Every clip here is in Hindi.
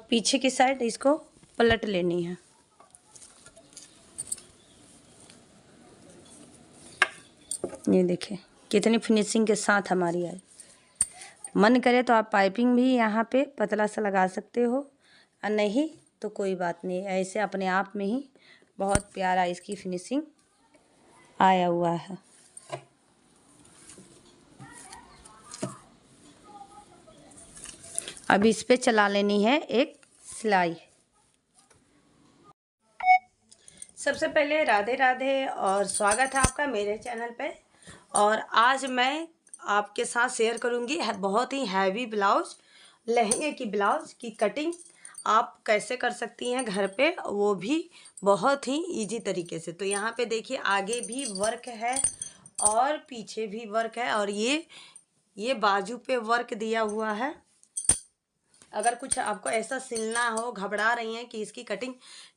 पीछे की साइड इसको पलट लेनी है। ये देखिए कितनी फिनिशिंग के साथ हमारी आई। मन करे तो आप पाइपिंग भी यहाँ पे पतला सा लगा सकते हो, और नहीं तो कोई बात नहीं, ऐसे अपने आप में ही बहुत प्यारा इसकी फिनिशिंग आया हुआ है। अब इस पे चला लेनी है एक सिलाई। सबसे पहले राधे राधे और स्वागत है आपका मेरे चैनल पे। और आज मैं आपके साथ शेयर करूंगी बहुत ही हैवी ब्लाउज, लहंगे की ब्लाउज की कटिंग आप कैसे कर सकती हैं घर पे, वो भी बहुत ही इजी तरीके से। तो यहाँ पे देखिए आगे भी वर्क है और पीछे भी वर्क है, और ये बाजू पे वर्क दिया हुआ है। अगर कुछ आपको ऐसा सिलना हो, घबरा रही हैं कि इसकी कटिंग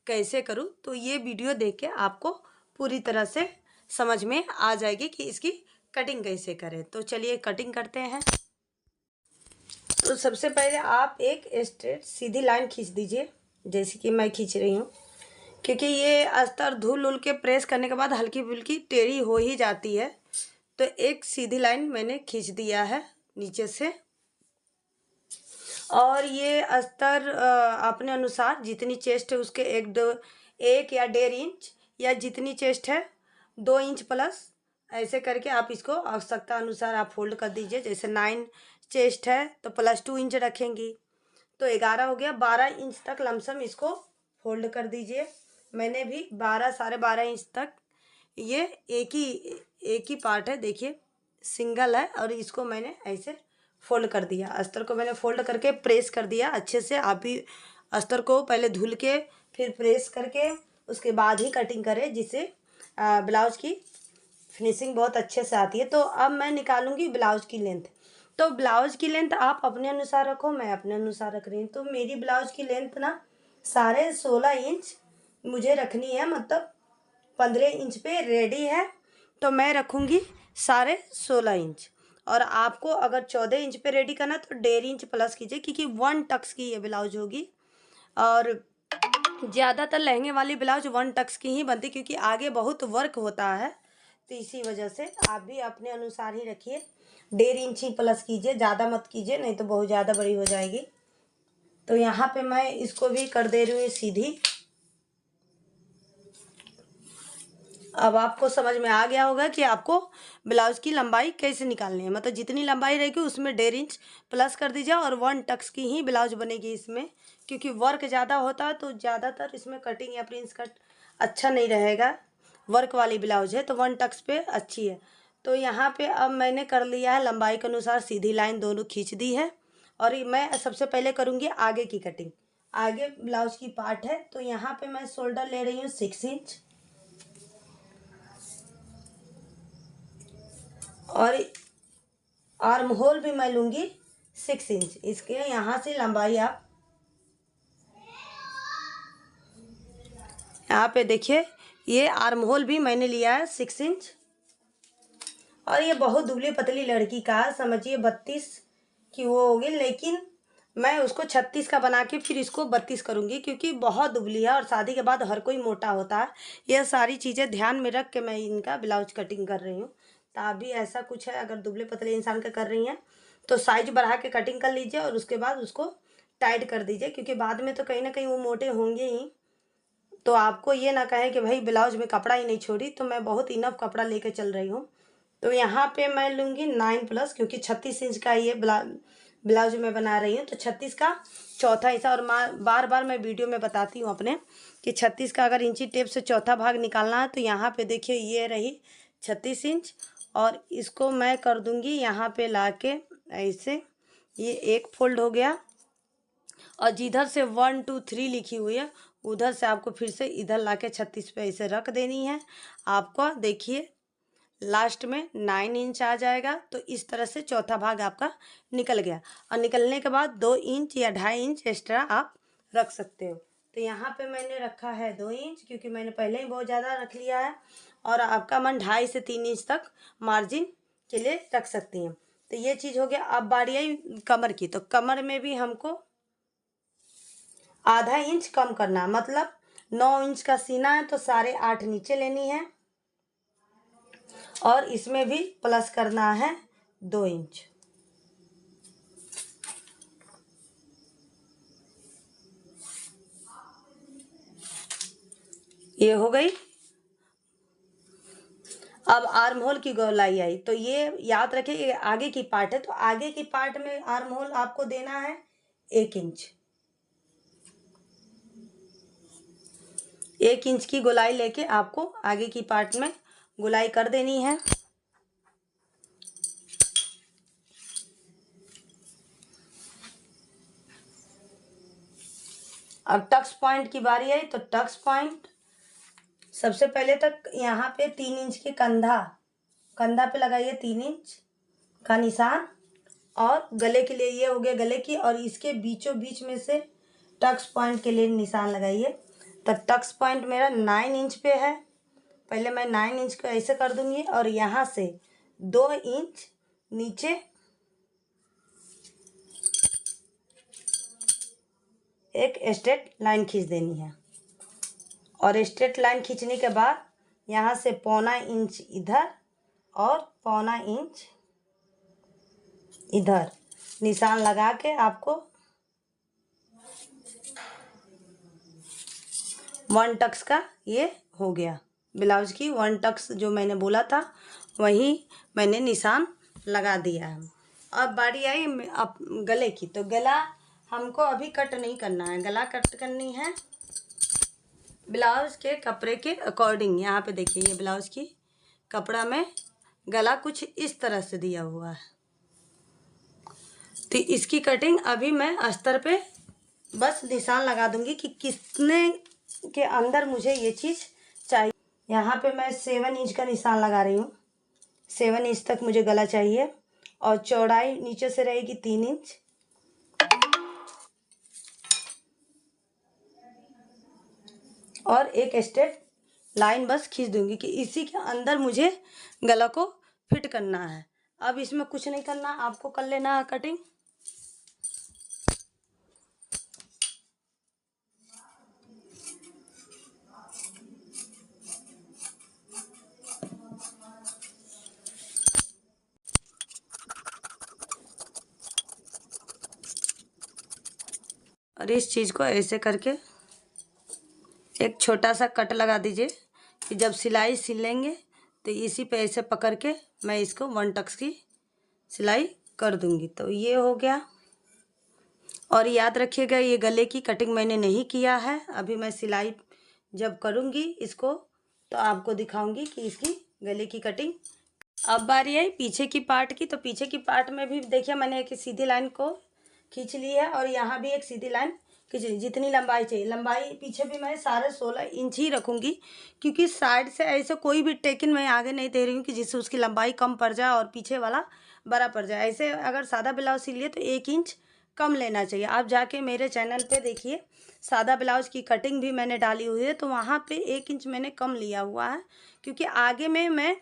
कैसे करूं, तो ये वीडियो देख के आपको पूरी तरह से समझ में आ जाएगी कि इसकी कटिंग कैसे करें। तो चलिए कटिंग करते हैं। तो सबसे पहले आप एक स्ट्रेट सीधी लाइन खींच दीजिए, जैसे कि मैं खींच रही हूँ, क्योंकि ये अस्तर धुल उल के प्रेस करने के बाद हल्की फुल्की टेढ़ी हो ही जाती है। तो एक सीधी लाइन मैंने खींच दिया है नीचे से। और ये अस्तर अपने अनुसार जितनी चेस्ट है उसके एक या 1.5 इंच, या जितनी चेस्ट है 2 इंच प्लस, ऐसे करके आप इसको आवश्यकता अनुसार आप फोल्ड कर दीजिए। जैसे 9 चेस्ट है तो प्लस 2 इंच रखेंगी, तो 11 हो गया। 12 इंच तक लमसम इसको फोल्ड कर दीजिए। मैंने भी 12-12.5 इंच तक, ये एक ही पार्ट है, देखिए सिंगल है, और इसको मैंने ऐसे फोल्ड कर दिया। अस्तर को मैंने फोल्ड करके प्रेस कर दिया अच्छे से। आप भी अस्तर को पहले धुल के फिर प्रेस करके उसके बाद ही कटिंग करें, जिससे ब्लाउज की फिनिशिंग बहुत अच्छे से आती है। तो अब मैं निकालूंगी ब्लाउज की लेंथ। तो ब्लाउज की लेंथ आप अपने अनुसार रखो, मैं अपने अनुसार रख रही हूँ। तो मेरी ब्लाउज की लेंथ ना 16.5 इंच मुझे रखनी है, मतलब 15 इंच पे रेडी है, तो मैं रखूँगी 16.5 इंच। और आपको अगर 14 इंच पे रेडी करना तो 1.5 इंच प्लस कीजिए, क्योंकि 1 टक्स की ये ब्लाउज होगी। और ज़्यादातर लहंगे वाली ब्लाउज 1 टक्स की ही बनती, क्योंकि आगे बहुत वर्क होता है, तो इसी वजह से आप भी अपने अनुसार ही रखिए। 1.5 इंच ही प्लस कीजिए, ज़्यादा मत कीजिए, नहीं तो बहुत ज़्यादा बड़ी हो जाएगी। तो यहाँ पे मैं इसको भी कर दे रही हूँ सीधी। अब आपको समझ में आ गया होगा कि आपको ब्लाउज की लंबाई कैसे निकालनी है, मतलब जितनी लंबाई रहेगी उसमें 1.5 इंच प्लस कर दीजिए, और 1 टक्स की ही ब्लाउज बनेगी इसमें, क्योंकि वर्क ज़्यादा होता है तो ज़्यादातर इसमें कटिंग या प्रिंस कट अच्छा नहीं रहेगा। वर्क वाली ब्लाउज है तो 1 टक्स पे अच्छी है। तो यहाँ पे अब मैंने कर लिया है लंबाई के अनुसार सीधी लाइन दोनों खींच दी है। और मैं सबसे पहले करूँगी आगे की कटिंग। आगे ब्लाउज की पार्ट है, तो यहाँ पे मैं शोल्डर ले रही हूँ 6 इंच, और आर्म होल भी मैं लूँगी 6 इंच। इसके यहाँ से लंबाई आप यहाँ पे देखिए, ये आर्म होल भी मैंने लिया है 6 इंच। और ये बहुत दुबली पतली लड़की का है, समझिए 32 की वो होगी, लेकिन मैं उसको 36 का बना के फिर इसको 32 करूँगी, क्योंकि बहुत दुबली है और शादी के बाद हर कोई मोटा होता है। यह सारी चीज़ें ध्यान में रख के मैं इनका ब्लाउज कटिंग कर रही हूँ। तो आप भी ऐसा कुछ है, अगर दुबले पतले इंसान का कर रही हैं तो साइज बढ़ा के कटिंग कर लीजिए, और उसके बाद उसको टाइट कर दीजिए, क्योंकि बाद में तो कहीं ना कहीं वो मोटे होंगे ही। तो आपको ये ना कहें कि भाई ब्लाउज में कपड़ा ही नहीं छोड़ी, तो मैं बहुत इनफ कपड़ा लेके चल रही हूँ। तो यहाँ पे मैं लूँगी 9 प्लस, क्योंकि 36 इंच का ये ब्लाउज में बना रही हूँ, तो 36 का चौथा हिस्सा। और बार बार मैं वीडियो में बताती हूँ अपने कि 36 का अगर इंची टेप से चौथा भाग निकालना है, तो यहाँ पे देखिए ये रही 36 इंच, और इसको मैं कर दूँगी यहाँ पे ला के ऐसे, ये एक फोल्ड हो गया। और जिधर से 1 2 3 लिखी हुई है, उधर से आपको फिर से इधर ला के 36 पे ऐसे रख देनी है। आपको देखिए लास्ट में 9 इंच आ जाएगा। तो इस तरह से चौथा भाग आपका निकल गया, और निकलने के बाद 2 इंच या 2.5 इंच एक्स्ट्रा आप रख सकते हो। तो यहाँ पे मैंने रखा है 2 इंच, क्योंकि मैंने पहले ही बहुत ज़्यादा रख लिया है। और आपका मन 2.5 से 3 इंच तक मार्जिन के लिए रख सकती हैं। तो ये चीज़ हो गया। अब बारी आई कमर की, तो कमर में भी हमको आधा इंच कम करना, मतलब 9 इंच का सीना है तो 8.5 नीचे लेनी है और इसमें भी प्लस करना है 2 इंच। ये हो गई। अब आर्म होल की गोलाई आई, तो ये याद रखें ये आगे की पार्ट है, तो आगे की पार्ट में आर्म होल आपको देना है 1 इंच। 1 इंच की गोलाई लेके आपको आगे की पार्ट में गोलाई कर देनी है। अब टक्स पॉइंट की बारी आई, तो टक्स पॉइंट सबसे पहले तक यहाँ पे 3 इंच के कंधा पे लगाइए 3 इंच का निशान, और गले के लिए ये हो गया गले की, और इसके बीचों बीच में से टक्स पॉइंट के लिए निशान लगाइए। तो टक्स पॉइंट मेरा 9 इंच पे है, पहले मैं 9 इंच को ऐसे कर दूंगी और यहाँ से 2 इंच नीचे एक स्ट्रेट लाइन खींच देनी है, और स्ट्रेट लाइन खींचने के बाद यहाँ से 1.25 इंच इधर और 1.25 इंच इधर निशान लगा के आपको 1 टक्स का ये हो गया। ब्लाउज की 1 टक्स जो मैंने बोला था वही मैंने निशान लगा दिया है। अब बारी आई अब गले की, तो गला हमको अभी कट नहीं करना है, गला कट करनी है ब्लाउज के कपड़े के अकॉर्डिंग। यहाँ पे देखिए ये ब्लाउज की कपड़ा में गला कुछ इस तरह से दिया हुआ है, तो इसकी कटिंग अभी मैं अस्तर पे बस निशान लगा दूंगी कि कितने के अंदर मुझे ये चीज़ चाहिए। यहाँ पे मैं 7 इंच का निशान लगा रही हूँ, 7 इंच तक मुझे गला चाहिए, और चौड़ाई नीचे से रहेगी 3 इंच, और एक स्ट्रेट लाइन बस खींच दूंगी कि इसी के अंदर मुझे गला को फिट करना है। अब इसमें कुछ नहीं करना, आपको कर लेना है कटिंग। और इस चीज़ को ऐसे करके एक छोटा सा कट लगा दीजिए कि जब सिलाई सिलेंगे तो इसी पे ऐसे पकड़ के मैं इसको 1 टक्स की सिलाई कर दूंगी। तो ये हो गया। और याद रखिएगा ये गले की कटिंग मैंने नहीं किया है, अभी मैं सिलाई जब करूंगी इसको तो आपको दिखाऊंगी कि इसकी गले की कटिंग। अब बारी आई पीछे की पार्ट की, तो पीछे की पार्ट में भी देखिए मैंने एक सीधी लाइन को खींच ली है, और यहाँ भी एक सीधी लाइन खींच ली। जितनी लंबाई चाहिए, लंबाई पीछे भी मैं 16.5 इंच ही रखूँगी, क्योंकि साइड से ऐसे कोई भी टेकिन मैं आगे नहीं दे रही हूँ कि जिससे उसकी लंबाई कम पड़ जाए और पीछे वाला बड़ा पड़ जाए। ऐसे अगर सादा ब्लाउज सिलिए तो 1 इंच कम लेना चाहिए। आप जाके मेरे चैनल पे देखिए, सादा ब्लाउज की कटिंग भी मैंने डाली हुई है, तो वहाँ पे 1 इंच मैंने कम लिया हुआ है, क्योंकि आगे में मैं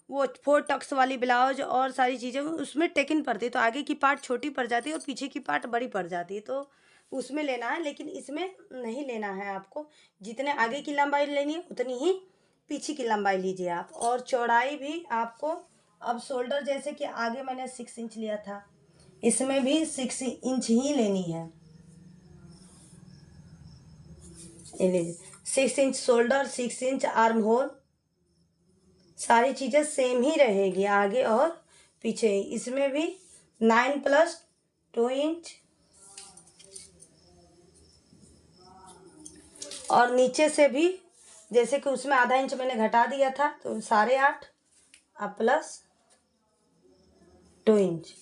वो 4 टक्स वाली ब्लाउज और सारी चीज़ें उसमें टेकिन पड़ती है, तो आगे की पार्ट छोटी पड़ जाती है और पीछे की पार्ट बड़ी पड़ जाती है, तो उसमें लेना है, लेकिन इसमें नहीं लेना है। आपको जितने आगे की लंबाई लेनी है उतनी ही पीछे की लंबाई लीजिए आप। और चौड़ाई भी आपको, अब शोल्डर जैसे कि आगे मैंने 6 इंच लिया था, इसमें भी 6 इंच ही लेनी है। ये लीजिए 6 inch shoulder, 6 inch arm hole, सारी चीज़ें सेम ही रहेगी आगे और पीछे। इसमें भी 9 + 2 इंच, और नीचे से भी जैसे कि उसमें आधा इंच मैंने घटा दिया था, तो 8.5 अब +2 इंच।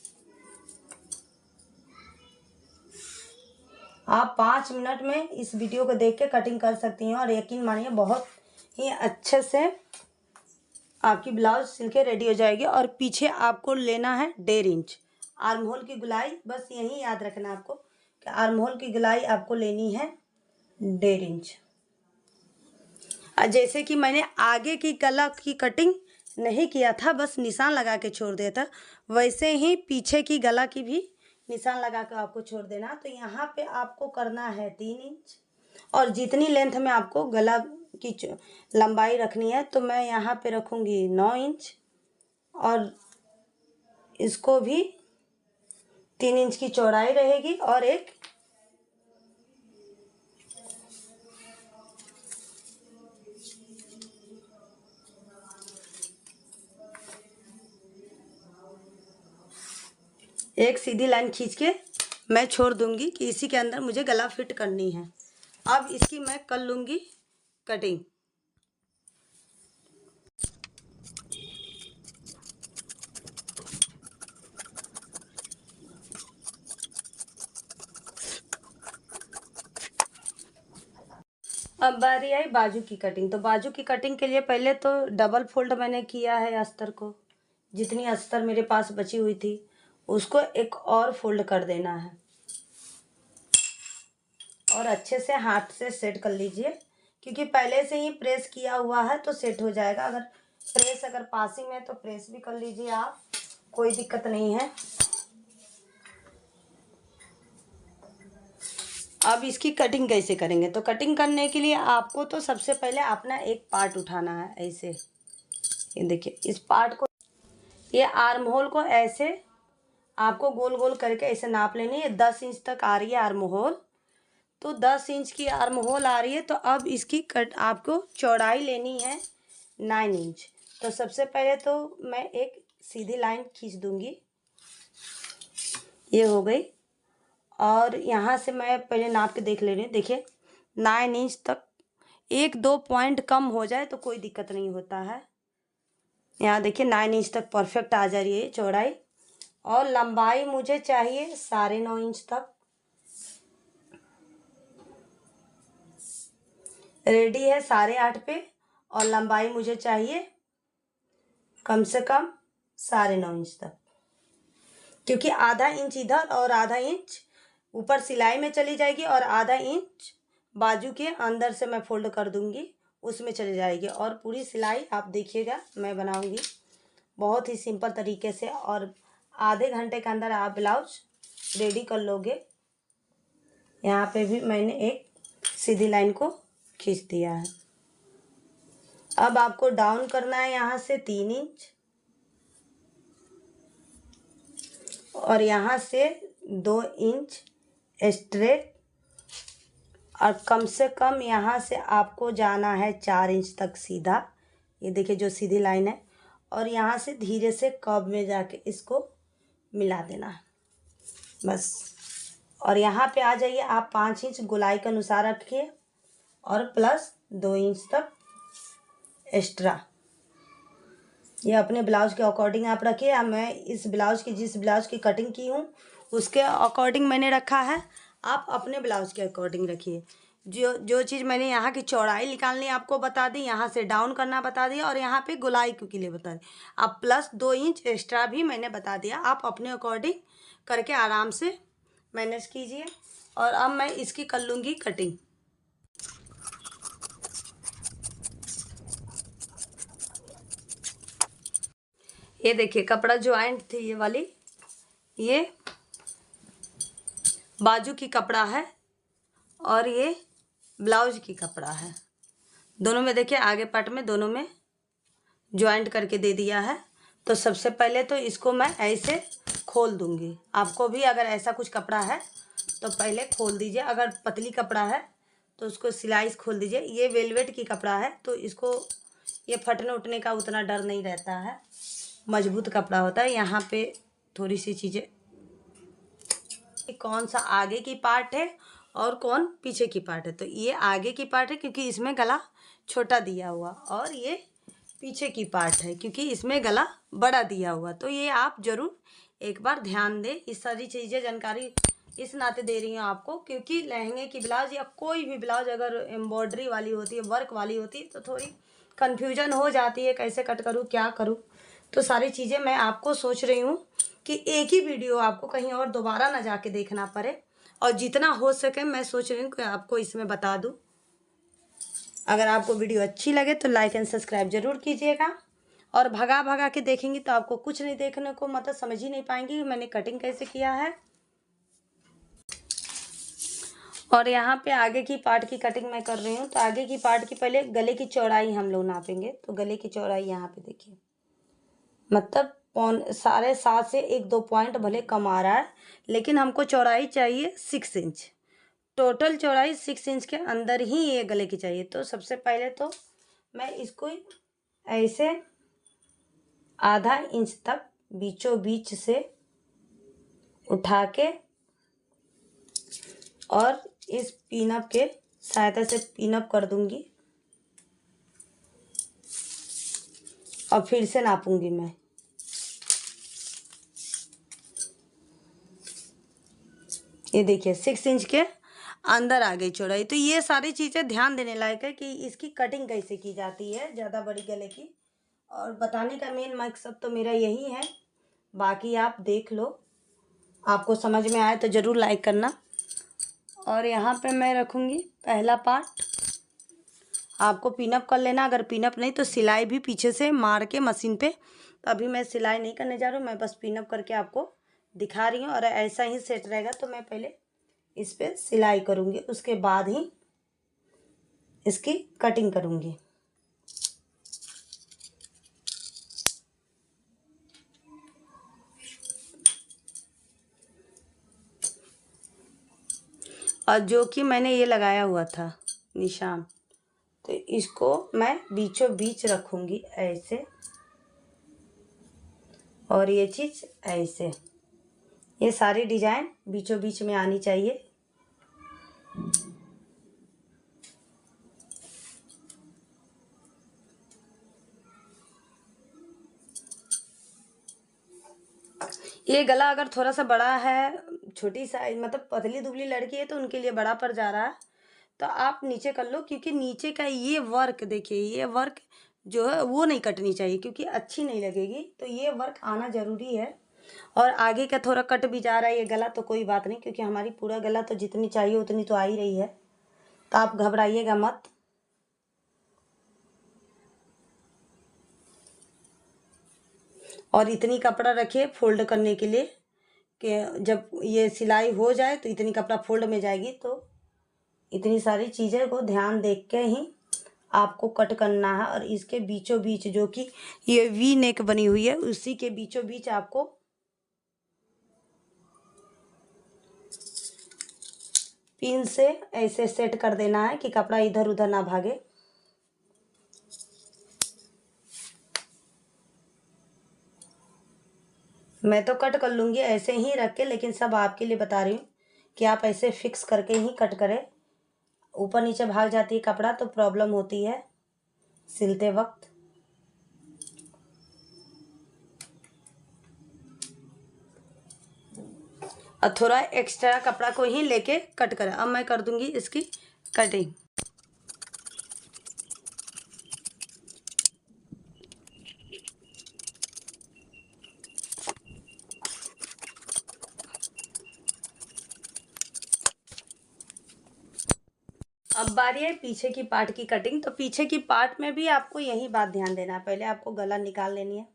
आप 5 मिनट में इस वीडियो को देख के कटिंग कर सकती हैं, और यकीन मानिए बहुत ही अच्छे से आपकी ब्लाउज सिल के रेडी हो जाएगी। और पीछे आपको लेना है 1.5 इंच आर्म होल की गुलाई। बस यही याद रखना आपको कि आर्म होल की गुलाई आपको लेनी है 1.5 इंच। जैसे कि मैंने आगे की गला की कटिंग नहीं किया था, बस निशान लगा के छोड़ दिया था, वैसे ही पीछे की गला की भी निशान लगा कर आपको छोड़ देना। तो यहाँ पे आपको करना है 3 इंच, और जितनी लेंथ में आपको गला की लंबाई रखनी है, तो मैं यहाँ पे रखूँगी 9 इंच, और इसको भी 3 इंच की चौड़ाई रहेगी, और एक सीधी लाइन खींच के मैं छोड़ दूंगी कि इसी के अंदर मुझे गला फिट करनी है। अब इसकी मैं कर लूँगी कटिंग। अब बारी आई बाजू की कटिंग। तो बाजू की कटिंग के लिए पहले तो डबल फोल्ड मैंने किया है अस्तर को, जितनी अस्तर मेरे पास बची हुई थी उसको एक और फोल्ड कर देना है, और अच्छे से हाथ से सेट कर लीजिए, क्योंकि पहले से ही प्रेस किया हुआ है तो सेट हो जाएगा। अगर पासिंग में तो प्रेस भी कर लीजिए आप, कोई दिक्कत नहीं है। अब इसकी कटिंग कैसे करेंगे? तो कटिंग करने के लिए आपको तो सबसे पहले अपना एक पार्ट उठाना है, ऐसे, ये देखिए इस पार्ट को, ये आर्म होल को ऐसे आपको गोल गोल करके ऐसे नाप लेनी है। 10 इंच तक आ रही है आर्म होल, तो 10 इंच की आर्म होल आ रही है। तो अब इसकी आपको चौड़ाई लेनी है 9 इंच। तो सबसे पहले तो मैं एक सीधी लाइन खींच दूंगी, ये हो गई, और यहाँ से मैं पहले नाप के देख ले रही हूँ। देखिए 9 इंच तक, 1-2 पॉइंट कम हो जाए तो कोई दिक्कत नहीं होता है। यहाँ देखिए 9 इंच तक परफेक्ट आ जा रही है चौड़ाई, और लंबाई मुझे चाहिए 9.5 इंच तक। रेडी है 8.5 पे, और लंबाई मुझे चाहिए कम से कम 9.5 इंच तक, क्योंकि आधा इंच इधर और आधा इंच ऊपर सिलाई में चली जाएगी, और आधा इंच बाजू के अंदर से मैं फोल्ड कर दूंगी, उसमें चली जाएगी। और पूरी सिलाई आप देखिएगा मैं बनाऊंगी बहुत ही सिंपल तरीके से, और आधे घंटे के अंदर आप ब्लाउज रेडी कर लोगे। यहाँ पे भी मैंने एक सीधी लाइन को खींच दिया है। अब आपको डाउन करना है यहाँ से 3 इंच, और यहाँ से 2 इंच स्ट्रेट, और कम से कम यहाँ से आपको जाना है 4 इंच तक सीधा। ये देखिए जो सीधी लाइन है, और यहाँ से धीरे से कर्व में जाके इसको मिला देना है बस। और यहाँ पे आ जाइए आप 5 इंच गोलाई के अनुसार रखिए, और प्लस 2 इंच तक एक्स्ट्रा, ये अपने ब्लाउज के अकॉर्डिंग आप रखिए। अब मैं इस ब्लाउज की, जिस ब्लाउज की कटिंग की हूँ उसके अकॉर्डिंग मैंने रखा है, आप अपने ब्लाउज के अकॉर्डिंग रखिए। जो चीज़ मैंने यहाँ की चौड़ाई निकालनी आपको बता दी, यहाँ से डाउन करना बता दिया, और यहाँ पे गोलाई के लिए बता दी। अब प्लस 2 इंच एक्स्ट्रा भी मैंने बता दिया, आप अपने अकॉर्डिंग करके आराम से मैनेज कीजिए। और अब मैं इसकी कर लूँगी कटिंग। ये देखिए कपड़ा ज्वाइंट थी ये वाली, ये बाजू की कपड़ा है, और ये ब्लाउज की कपड़ा है। दोनों में देखिए आगे पार्ट में दोनों में ज्वाइंट करके दे दिया है। तो सबसे पहले तो इसको मैं ऐसे खोल दूंगी। आपको भी अगर ऐसा कुछ कपड़ा है तो पहले खोल दीजिए, अगर पतली कपड़ा है तो उसको सिलाई खोल दीजिए। ये वेलवेट की कपड़ा है तो इसको ये फटने उठने का उतना डर नहीं रहता है, मजबूत कपड़ा होता है। यहाँ पे थोड़ी सी चीज़ें, कौन सा आगे की पार्ट है और कौन पीछे की पार्ट है, तो ये आगे की पार्ट है क्योंकि इसमें गला छोटा दिया हुआ, और ये पीछे की पार्ट है क्योंकि इसमें गला बड़ा दिया हुआ। तो ये आप ज़रूर एक बार ध्यान दें। इस सारी चीज़ें जानकारी इस नाते दे रही हूँ आपको, क्योंकि लहंगे की ब्लाउज या कोई भी ब्लाउज अगर एम्ब्रॉयडरी वाली होती है, वर्क वाली होती है, तो थोड़ी कन्फ्यूजन हो जाती है, कैसे कट करूँ क्या करूँ। तो सारी चीज़ें मैं आपको सोच रही हूँ कि एक ही वीडियो आपको कहीं और दोबारा ना जाके देखना पड़े, और जितना हो सके मैं सोच रही हूँ कि आपको इसमें बता दूँ। अगर आपको वीडियो अच्छी लगे तो लाइक एंड सब्सक्राइब जरूर कीजिएगा, और भगा भगा के देखेंगी तो आपको कुछ नहीं देखने को, मतलब समझ ही नहीं पाएंगी कि मैंने कटिंग कैसे किया है। और यहाँ पे आगे की पार्ट की कटिंग मैं कर रही हूँ। तो आगे की पार्ट की पहले गले की चौड़ाई हम लोग नापेंगे। तो गले की चौड़ाई यहाँ पे देखिए, मतलब 7.5 से 1-2 पॉइंट भले कम आ रहा है, लेकिन हमको चौड़ाई चाहिए 6 इंच। टोटल चौड़ाई 6 इंच के अंदर ही ये गले की चाहिए। तो सबसे पहले तो मैं इसको ऐसे आधा इंच तक बीचों बीच से उठा के और इस पिनअप के सहायता से पिनअप कर दूंगी और फिर से नापूंगी मैं। ये देखिए 6 इंच के अंदर आ गई चौड़ाई। तो ये सारी चीज़ें ध्यान देने लायक है कि इसकी कटिंग कैसे की जाती है ज़्यादा बड़ी गले की। और बताने का मेन मकसद तो मेरा यही है, बाकी आप देख लो, आपको समझ में आए तो ज़रूर लाइक करना। और यहाँ पे मैं रखूँगी पहला पार्ट। आपको पिनअप कर लेना, अगर पिनअप नहीं तो सिलाई भी पीछे से मार के मशीन पे। तो अभी मैं सिलाई नहीं करने जा रही हूँ, मैं बस पिनअप करके आपको दिखा रही हूँ। और ऐसा ही सेट रहेगा तो मैं पहले इस पर सिलाई करूँगी, उसके बाद ही इसकी कटिंग करूँगी। और जो कि मैंने ये लगाया हुआ था निशान, तो इसको मैं बीचों बीच रखूँगी ऐसे, और ये चीज़ ऐसे। ये सारी डिजाइन बीचों बीच में आनी चाहिए। ये गला अगर थोड़ा सा बड़ा है, छोटी साइज मतलब पतली दुबली लड़की है तो उनके लिए बड़ा पड़ जा रहा है, तो आप नीचे कर लो। क्योंकि नीचे का ये वर्क देखिए, ये वर्क जो है वो नहीं कटनी चाहिए क्योंकि अच्छी नहीं लगेगी। तो ये वर्क आना ज़रूरी है। और आगे का थोड़ा कट भी जा रहा है ये गला तो कोई बात नहीं, क्योंकि हमारी पूरा गला तो जितनी चाहिए उतनी तो आ ही रही है, तो आप घबराइएगा मत। और इतनी कपड़ा रखिए फोल्ड करने के लिए कि जब ये सिलाई हो जाए तो इतनी कपड़ा फोल्ड में जाएगी। तो इतनी सारी चीज़ें को ध्यान देख के ही आपको कट करना है। और इसके बीचों बीच जो कि ये वी नेक बनी हुई है, उसी के बीचों बीच आपको पिन से ऐसे सेट कर देना है कि कपड़ा इधर उधर ना भागे। मैं तो कट कर लूँगी ऐसे ही रख के, लेकिन सब आपके लिए बता रही हूँ कि आप ऐसे फिक्स करके ही कट करें। ऊपर नीचे भाग जाती है कपड़ा तो प्रॉब्लम होती है सिलते वक्त। और थोड़ा एक्स्ट्रा कपड़ा को ही लेके कट करें। अब मैं कर दूंगी इसकी कटिंग। अब बारी है पीछे की पार्ट की कटिंग। तो पीछे की पार्ट में भी आपको यही बात ध्यान देना है। पहले आपको गला निकाल लेनी है।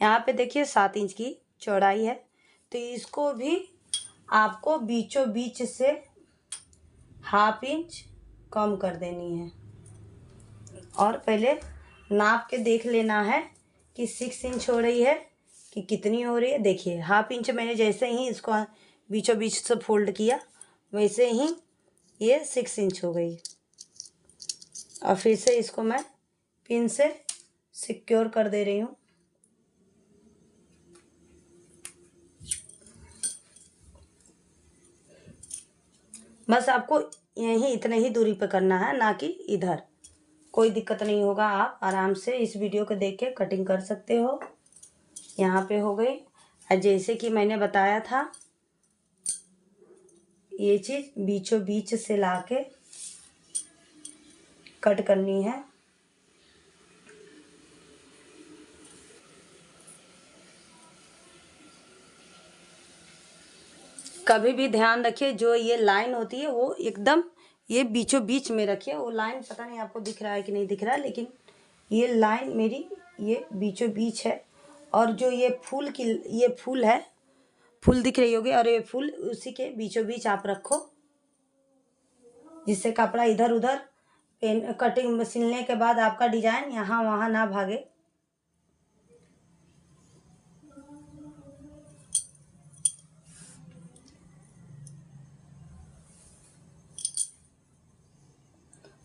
यहाँ पे देखिए 7 इंच की चौड़ाई है, तो इसको भी आपको बीचों बीच से 1/2 इंच कम कर देनी है। और पहले नाप के देख लेना है कि 6 इंच हो रही है कि कितनी हो रही है। देखिए 1/2 इंच मैंने जैसे ही इसको बीचों बीच से फोल्ड किया वैसे ही ये 6 इंच हो गई। और फिर से इसको मैं पिन से सिक्योर कर दे रही हूँ। बस आपको यहीं इतने ही दूरी पे करना है, ना कि इधर। कोई दिक्कत नहीं होगा, आप आराम से इस वीडियो को देख के कटिंग कर सकते हो। यहाँ पे हो गई। और जैसे कि मैंने बताया था, ये चीज़ बीचों बीच से लाके कट करनी है। कभी भी ध्यान रखिए जो ये लाइन होती है वो एकदम ये बीचों बीच में रखिए। वो लाइन पता नहीं आपको दिख रहा है कि नहीं दिख रहा है, लेकिन ये लाइन मेरी ये बीचों बीच है। और जो ये फूल की ये फूल है, फूल दिख रही होगी, और ये फूल उसी के बीचों बीच आप रखो। जिससे कपड़ा इधर उधर पेन कटिंग सिलने के बाद आपका डिजाइन यहाँ वहाँ ना भागे।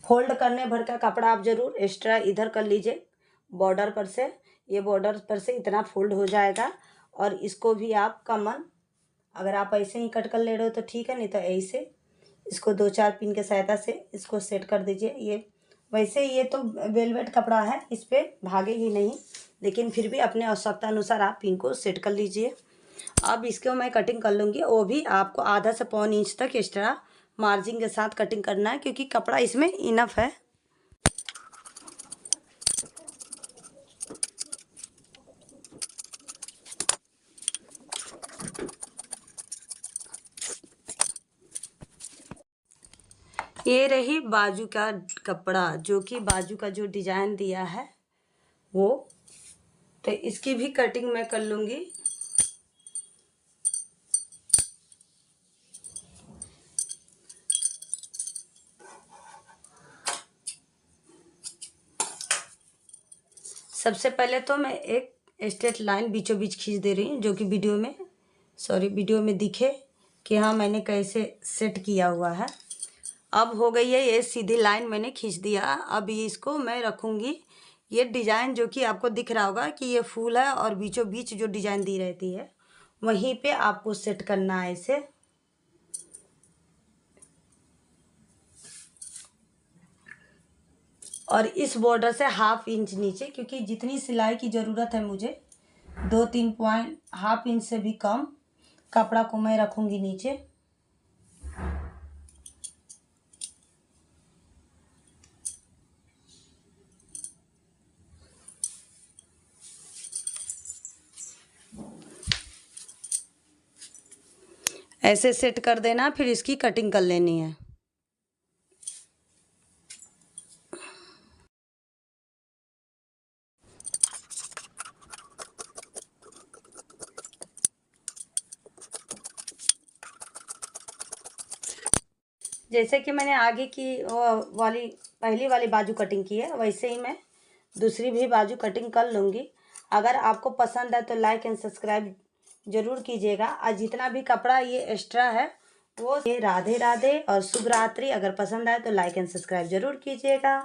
फोल्ड करने भर का कपड़ा आप जरूर एक्स्ट्रा इधर कर लीजिए बॉर्डर पर से। ये बॉर्डर पर से इतना फोल्ड हो जाएगा। और इसको भी आप कमर, अगर आप ऐसे ही कट कर ले रहे हो तो ठीक है, नहीं तो ऐसे इसको 2-4 पिन के सहायता से इसको सेट कर दीजिए। ये वैसे ये तो वेलवेट कपड़ा है, इस पर भागेगी नहीं, लेकिन फिर भी अपने आवश्यकता अनुसार आप पिन को सेट कर लीजिए। अब इसको मैं कटिंग कर लूँगी, वो भी आपको आधा से पौन इंच तक एक्स्ट्रा मार्जिन के साथ कटिंग करना है, क्योंकि कपड़ा इसमें इनफ है। ये रही बाजू का कपड़ा, जो कि बाजू का जो डिजाइन दिया है वो, तो इसकी भी कटिंग मैं कर लूँगी। सबसे पहले तो मैं एक स्ट्रेट लाइन बीचों बीच खींच दे रही हूँ, जो कि वीडियो में दिखे कि हाँ मैंने कैसे सेट किया हुआ है। अब हो गई है ये सीधी लाइन मैंने खींच दिया। अब इसको मैं रखूँगी, ये डिज़ाइन जो कि आपको दिख रहा होगा कि ये फूल है और बीचों बीच जो डिज़ाइन दी रहती है वहीं पे आपको सेट करना है इसे। और इस बॉर्डर से 1/2 इंच नीचे, क्योंकि जितनी सिलाई की ज़रूरत है मुझे 2-3 पॉइंट 1/2 इंच से भी कम कपड़ा को मैं रखूँगी नीचे। ऐसे सेट कर देना, फिर इसकी कटिंग कर लेनी है। जैसे कि मैंने आगे की पहली वाली बाजू कटिंग की है, वैसे ही मैं दूसरी भी बाजू कटिंग कर लूँगी। अगर आपको पसंद है तो लाइक एंड सब्सक्राइब जरूर कीजिएगा। और जितना भी कपड़ा ये एक्स्ट्रा है वो, ये राधे राधे और शुभ रात्रि। अगर पसंद आए तो लाइक एंड सब्सक्राइब जरूर कीजिएगा।